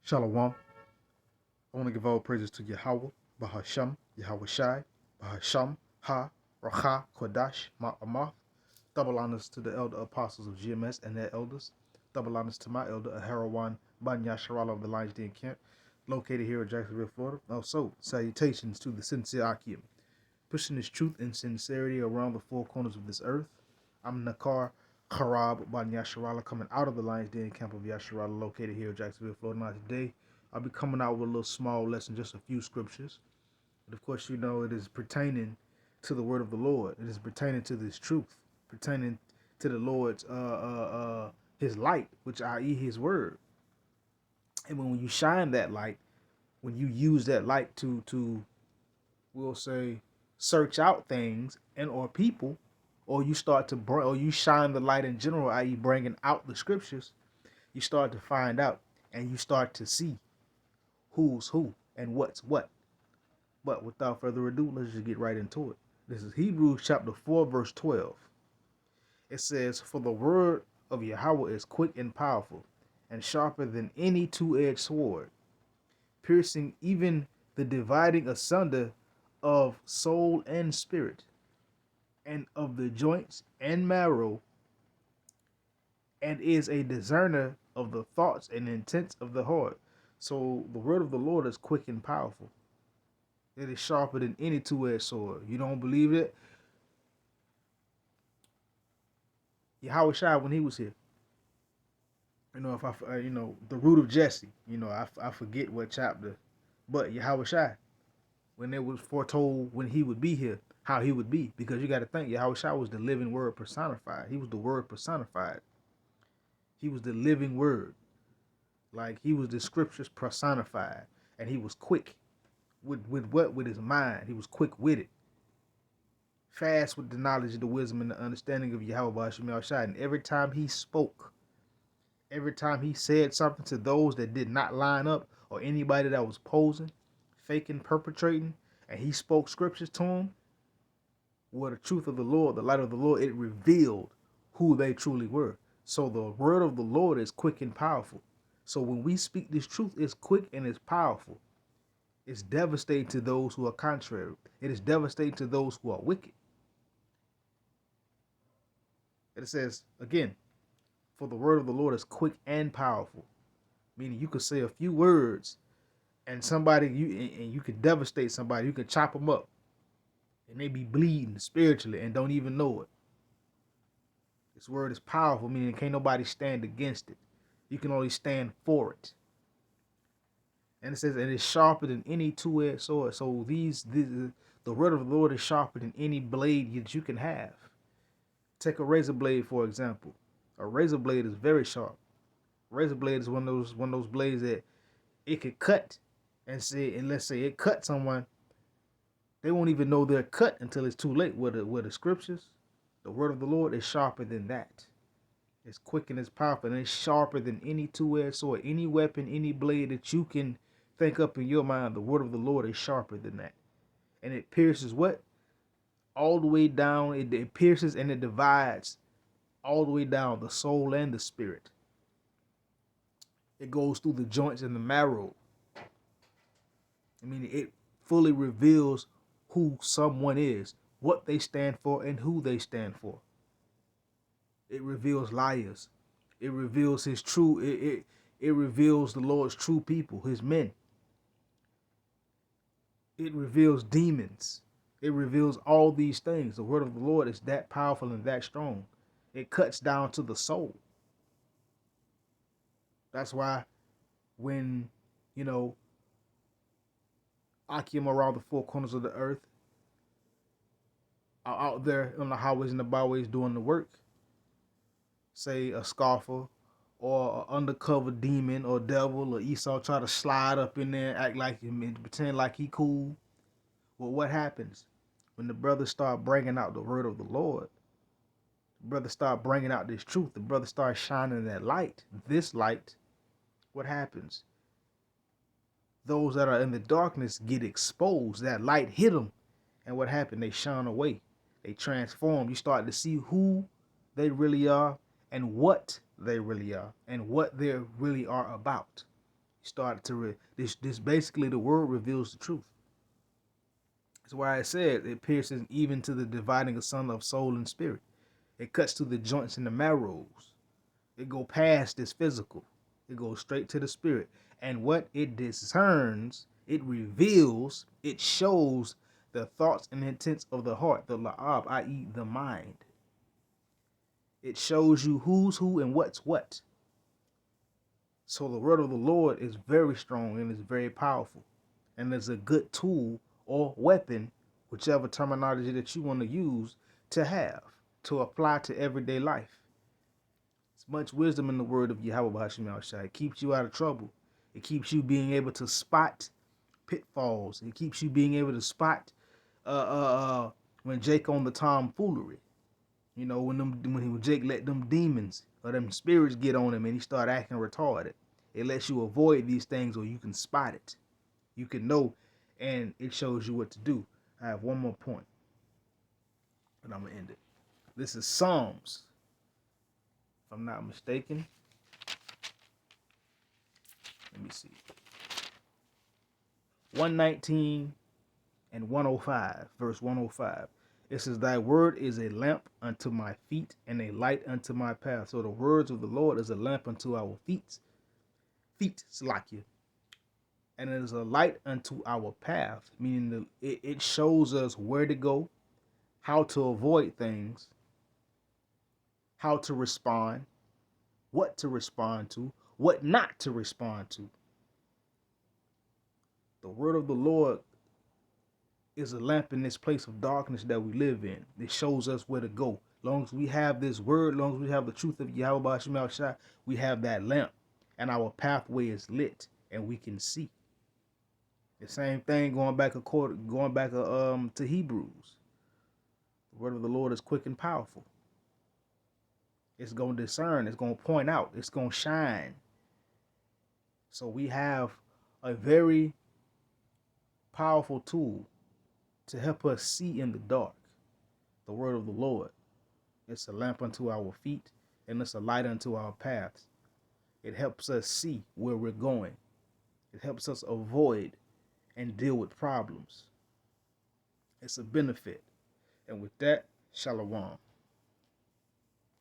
Shalom. I want to give all praises to Yahweh, Bahasham, Yahweh Shai, Bahasham, Ha, Racha, Kodash, Ma'amath. Double honors to the elder apostles of GMS and their elders. Double honors to my elder, Aharawan Ban Yasharala of the Lions Den Camp, located here in Jacksonville, Florida. Also, salutations to the sincere Akim, pushing this truth and sincerity around the four corners of this earth. I'm Nakar Karab Ban Yasharala, coming out of the Lions Den Camp of Yasharala, located here in Jacksonville, Florida. Now today, I'll be coming out with a little small lesson, just a few scriptures. And of course, you know, it is pertaining to the word of the Lord. It is pertaining to this truth, pertaining to the Lord's his light, which i.e. his word. And when you shine that light, when you use that light to we'll say search out things and or people, or you start to bring, or you shine the light in general, i.e. bringing out the scriptures, you start to find out and you start to see who's who and what's what. But without further ado, let's just get right into it. This is Hebrews chapter 4, verse 12. It says, "For the word of Yahweh is quick and powerful, and sharper than any two-edged sword, piercing even the dividing asunder of soul and spirit, and of the joints and marrow, and is a discerner of the thoughts and intents of the heart." So the word of the Lord is quick and powerful. It is sharper than any two-edged sword. You don't believe it? Yahweh Shai, when he was here, you know, if I, the root of Jesse, I forget what chapter, but Yahweh Shai, when it was foretold when he would be here, how he would be, because you got to think Yahweh Shai was the living word personified. He was the word personified. He was the living word, like he was the scriptures personified, and he was quick with his mind. He was quick with it, fast with the knowledge, the wisdom, and the understanding of Yahweh Ba'ashim Shai. And every time he spoke, every time he said something to those that did not line up, or anybody that was posing, faking, perpetrating, and he spoke scriptures to them, well, the truth of the Lord, the light of the Lord, it revealed who they truly were. So the word of the Lord is quick and powerful. So when we speak this truth, it's quick and it's powerful. It's devastating to those who are contrary. It is devastating to those who are wicked. And it says, again, for the word of the Lord is quick and powerful. Meaning you could say a few words and you could devastate somebody. You can chop them up and they be bleeding spiritually and don't even know it. This word is powerful, meaning can't nobody stand against it. You can only stand for it. And it says, and it's sharper than any two-edged sword. So the word of the Lord is sharper than any blade that you can have. Take a razor blade, for example. A razor blade is very sharp. Razor blade is one of those blades that it could cut, and let's say it cut someone, they won't even know they're cut until it's too late. With the scriptures, the word of the Lord is sharper than that. It's quick and it's powerful, and it's sharper than any two-edged sword. Any weapon, any blade that you can think up in your mind, the word of the Lord is sharper than that. And it pierces what? All the way down. It pierces and it divides all the way down the soul and the spirit. It goes through the joints and the marrow. I mean, it fully reveals who someone is, what they stand for, and who they stand for. It reveals liars. It reveals his true, it reveals the Lord's true people, his men. It reveals demons. It reveals all these things. The word of the Lord is that powerful and that strong. It cuts down to the soul. That's why when, Akim around the four corners of the earth are out there on the highways and the byways doing the work, say a scoffer or an undercover demon or devil or Esau try to slide up in there and act like him and pretend like he cool. Well, what happens when the brothers start bringing out the word of the Lord? The brothers start bringing out this truth. The brothers start shining that light. This light, what happens? Those that are in the darkness get exposed. That light hit them. And what happened? They shine away. They transform. You start to see who they really are and what they really are and what they really are about. You started to this basically the word reveals the truth. That's why it says it pierces even to the dividing asunder of soul and spirit. It cuts to the joints and the marrows. It go past this physical. It goes straight to the spirit. And what it discerns, it reveals, it shows the thoughts and intents of the heart, the la'ab, i.e. the mind. It shows you who's who and what's what. So the word of the Lord is very strong and is very powerful. And is a good tool or weapon, whichever terminology that you want to use, to have, to apply to everyday life. There's much wisdom in the word of Yahweh B'Hashim Yahushua. It keeps you out of trouble. It keeps you being able to spot pitfalls. It keeps you being able to spot when Jake on the tomfoolery. You know, when Jake let them demons or them spirits get on him and he start acting retarded. It lets you avoid these things, or you can spot it. You can know, and it shows you what to do. I have one more point, and I'm going to end it. This is Psalms, if I'm not mistaken. Let me see. 119 and 105, verse 105. It says, thy word is a lamp unto my feet and a light unto my path. So the words of the Lord is a lamp unto our feet, Salakia. And it is a light unto our path, meaning it shows us where to go, how to avoid things, how to respond, what to respond to, what not to respond to. The word of the Lord is a lamp in this place of darkness that we live in. It shows us where to go. As long as we have this word, as long as we have the truth of Yahweh B'Hashim Yahushua, we have that lamp, and our pathway is lit, and we can see. The same thing going back to Hebrews. The word of the Lord is quick and powerful. It's going to discern. It's going to point out. It's going to shine. So we have a very powerful tool to help us see in the dark. The word of the Lord. It's a lamp unto our feet, and it's a light unto our paths. It helps us see where we're going. It helps us avoid and deal with problems. It's a benefit. And with that, Shalom.